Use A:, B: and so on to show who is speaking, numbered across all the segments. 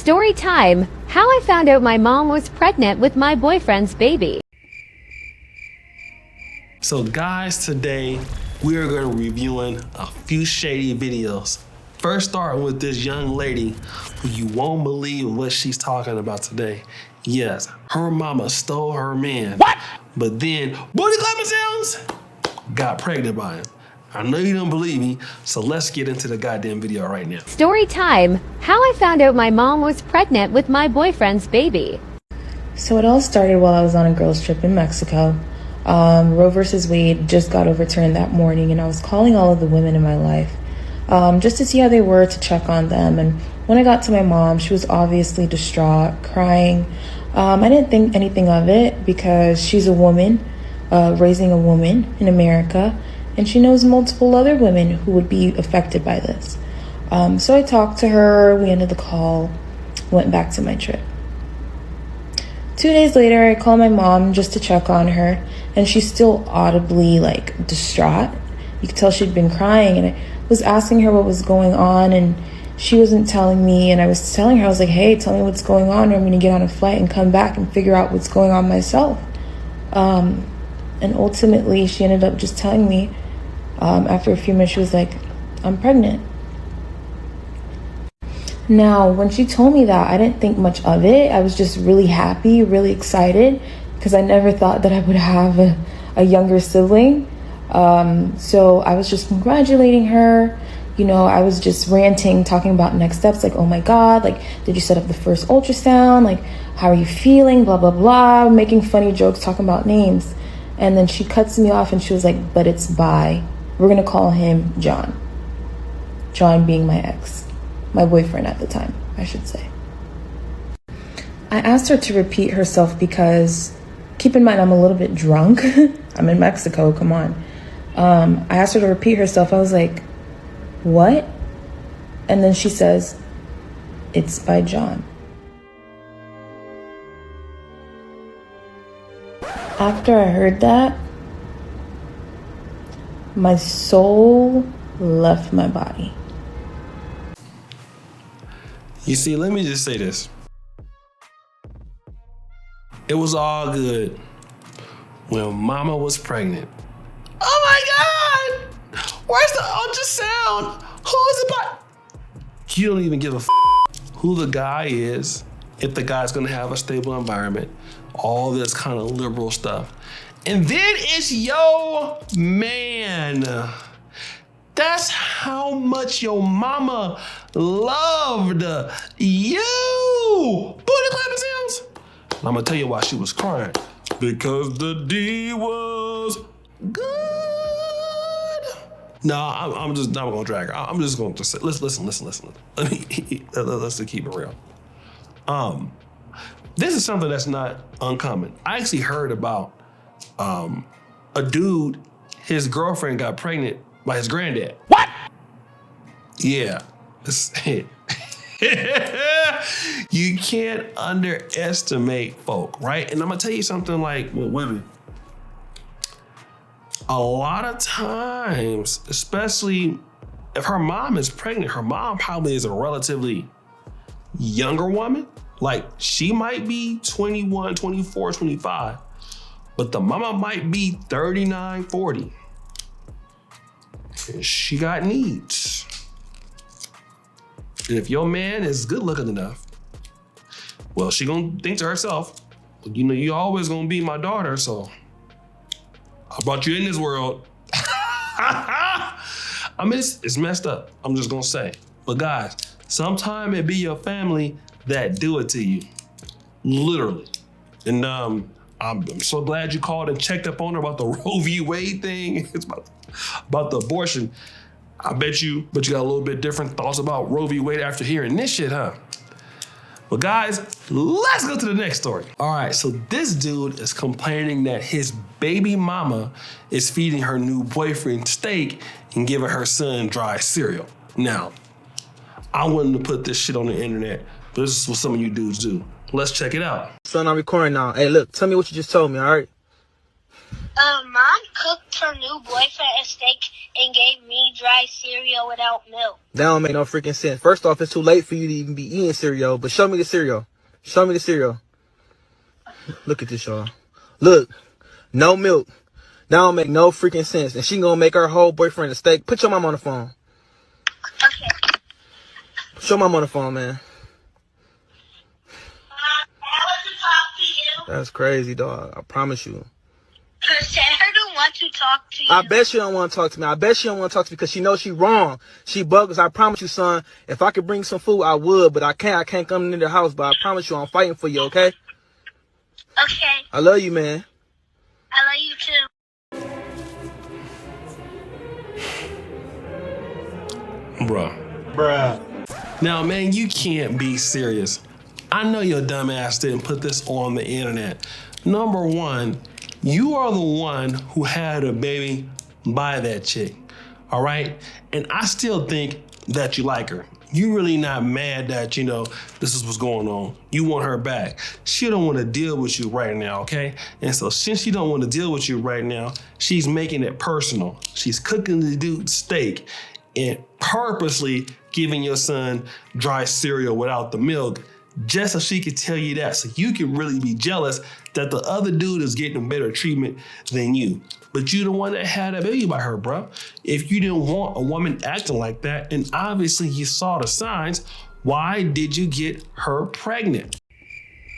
A: Story time, how I found out my mom was pregnant with my boyfriend's baby.
B: So guys, today we are going to be reviewing a few shady videos. First starting with this young lady who you won't believe what she's talking about today. Yes, her mama stole her man. What? But then, booty clapping sounds, got pregnant by him. I know you don't believe me, so let's get into the goddamn video right now.
A: Story time, how I found out my mom was pregnant with my boyfriend's baby.
C: So it all started while I was on a girls' trip in Mexico. Roe versus Wade just got overturned that morning, and I was calling all of the women in my life just to see how they were, to check on them. And when I got to my mom, she was obviously distraught, crying. I didn't think anything of it because she's a woman, raising a woman in America, and she knows multiple other women who would be affected by this. So I talked to her, we ended the call, went back to my trip. 2 days later, I called my mom just to check on her, and she's still audibly distraught. You could tell she'd been crying, and I was asking her what was going on, and she wasn't telling me. And I was telling her, I was like, hey, tell me what's going on, or I'm going to get on a flight and come back and figure out what's going on myself. And ultimately, she ended up just telling me, after a few minutes, she was like, I'm pregnant. Now, when she told me that, I didn't think much of it. I was just really happy, really excited, because I never thought that I would have a younger sibling. So I was just congratulating her. You know, I was just ranting, talking about next steps, like, oh my God, did you set up the first ultrasound? How are you feeling? Blah, blah, blah, making funny jokes, talking about names. And then she cuts me off and she was like, but it's Bi. We're going to call him John. John being my ex. My boyfriend at the time, I should say. I asked her to repeat herself because, keep in mind, I'm a little bit drunk. I'm in Mexico, come on. I asked her to repeat herself. I was like, what? And then she says, it's by John. After I heard that, my soul left my body.
B: You see, let me just say this. It was all good when Mama was pregnant. Oh my God! Where's the ultrasound? Who is it by? You don't even give a who the guy is, if the guy's gonna have a stable environment, all this kind of liberal stuff. And then it's your man. That's how much your mama loved you. Booty clapping sounds. And I'm gonna tell you why she was crying. Because the D was good. No, I'm just not gonna drag her. I'm just going to say, listen. Let's just keep it real. This is something that's not uncommon. I actually heard about a dude, his girlfriend got pregnant by his granddad. What? Yeah. You can't underestimate folk, right? And I'm gonna tell you something with women. A lot of times, especially if her mom is pregnant, her mom probably is a relatively younger woman. She might be 21, 24, 25, but the mama might be 39, 40. She got needs. And if your man is good looking enough, well, she gonna think to herself, you know, you always gonna be my daughter, so I brought you in this world. I mean, it's messed up, I'm just gonna say. But guys, sometime it be your family that do it to you, literally. And I'm so glad you called and checked up on her about the Roe v. Wade thing. It's about the abortion. I bet you got a little bit different thoughts about Roe v. Wade after hearing this shit, huh? But guys, let's go to the next story. All right, so this dude is complaining that his baby mama is feeding her new boyfriend steak and giving her son dry cereal. Now, I wanted to put this shit on the internet, but this is what some of you dudes do. Let's check it out.
D: Son, I'm recording now. Hey, look, tell me what you just told me, all right? Mom cooked her new boyfriend a steak and gave me dry cereal without milk.
E: That don't make no freaking sense. First off, it's too late for you to even be eating cereal, but show me the cereal. Show me the cereal. Look at this, y'all. Look, no milk. That don't make no freaking sense. And she gonna make her whole boyfriend a steak. Put your mom on the phone.
D: Okay.
E: Show mom on the phone, man.
D: I want to talk to you.
E: That's crazy, dog. I promise you.
D: Sarah don't want to talk to you.
E: I bet she don't want to talk to me. I bet she don't want to talk to me because she knows she wrong. She buggers. I promise you, son. If I could bring some food, I would, but I can't. I can't come into the house, but I promise you I'm fighting for you, okay?
D: Okay.
E: I love you, man.
D: I love you too.
B: Bruh. Now, man, you can't be serious. I know your dumb ass didn't put this on the internet. Number one, you are the one who had a baby by that chick, all right? And I still think that you like her. You really not mad that, this is what's going on. You want her back. She don't want to deal with you right now, okay? And so since she don't want to deal with you right now, she's making it personal. She's cooking the dude steak and purposely giving your son dry cereal without the milk just so she could tell you that. So you can really be jealous that the other dude is getting better treatment than you. But you the one that had a baby by her, bro. If you didn't want a woman acting like that, and obviously you saw the signs, why did you get her pregnant?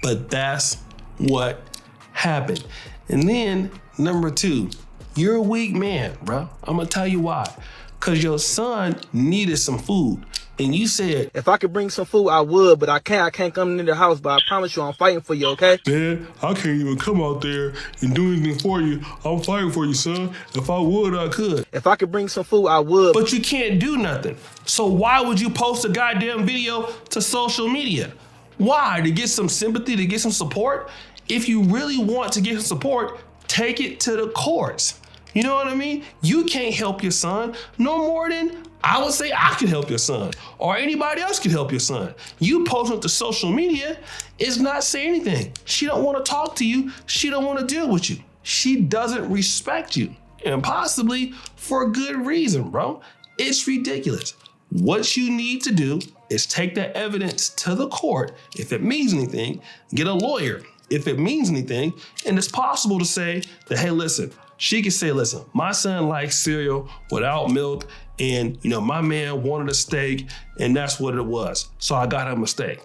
B: But that's what happened. And then number two, you're a weak man, bro. I'm gonna tell you why. Cause your son needed some food. And you said,
E: if I could bring some food, I would, but I can't. I can't come into the house, but I promise you I'm fighting for you, okay?
B: man, I can't even come out there and do anything for you. I'm fighting for you, son. If I would, I could.
E: If I could bring some food, I would.
B: But you can't do nothing. So why would you post a goddamn video to social media? Why? To get some sympathy, to get some support? If you really want to get some support, take it to the courts. You know what I mean? You can't help your son no more than I would say I can help your son or anybody else can help your son. You posting it to social media is not saying anything. She don't want to talk to you. She don't want to deal with you. She doesn't respect you, and possibly for a good reason, bro. It's ridiculous. What you need to do is take that evidence to the court. If it means anything, get a lawyer. If it means anything, and it's possible to say that, hey, listen, she can say, listen, my son likes cereal without milk, and my man wanted a steak, and that's what it was. So I got him a steak.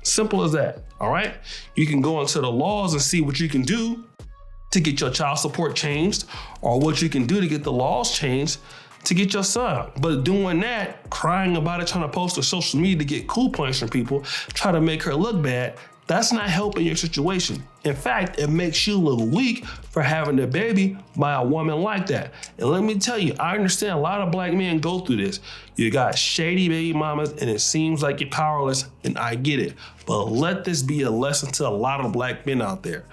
B: Simple as that, all right? You can go into the laws and see what you can do to get your child support changed, or what you can do to get the laws changed to get your son. But doing that, crying about it, trying to post to social media to get cool points from people, try to make her look bad, that's not helping your situation. In fact, it makes you look weak for having a baby by a woman like that. And let me tell you, I understand a lot of black men go through this. You got shady baby mamas and it seems like you're powerless, and I get it. But let this be a lesson to a lot of black men out there.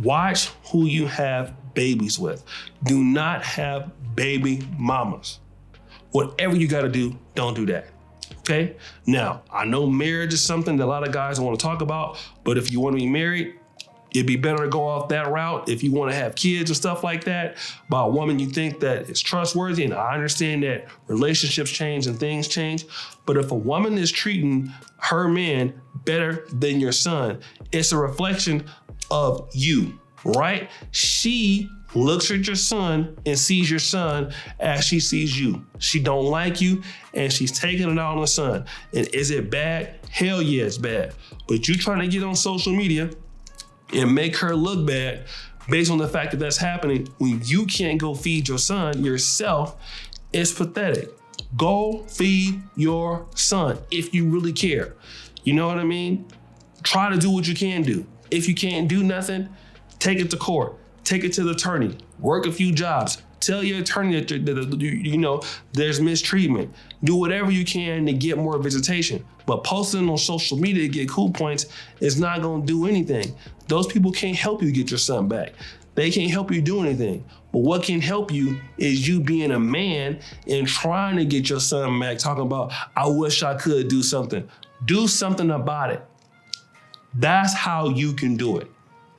B: Watch who you have babies with. Do not have baby mamas. Whatever you gotta do, don't do that. Okay? Now, I know marriage is something that a lot of guys want to talk about, but if you want to be married, it'd be better to go off that route. If you want to have kids and stuff like that, by a woman you think that is trustworthy, and I understand that relationships change and things change, but if a woman is treating her man better than your son, it's a reflection of you, right? She looks at your son and sees your son as she sees you. She don't like you, and she's taking it out on the son. And is it bad? Hell yeah, it's bad. But you trying to get on social media and make her look bad based on the fact that that's happening when you can't go feed your son yourself is pathetic. Go feed your son if you really care. You know what I mean? Try to do what you can do. If you can't do nothing, take it to court. Take it to the attorney, work a few jobs, tell your attorney that there's mistreatment. Do whatever you can to get more visitation. But posting on social media to get cool points is not gonna do anything. Those people can't help you get your son back. They can't help you do anything. But what can help you is you being a man and trying to get your son back, talking about, I wish I could do something. Do something about it. That's how you can do it.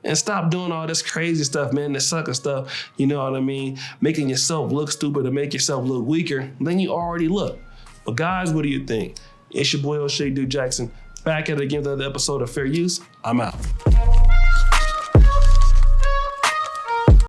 B: And stop doing all this crazy stuff, man, this sucker stuff, you know what I mean? Making yourself look stupid to make yourself look weaker than you already look. But guys, what do you think? It's your boy O'Shea Duke Jackson, back at it again with another episode of Fair Use. I'm out.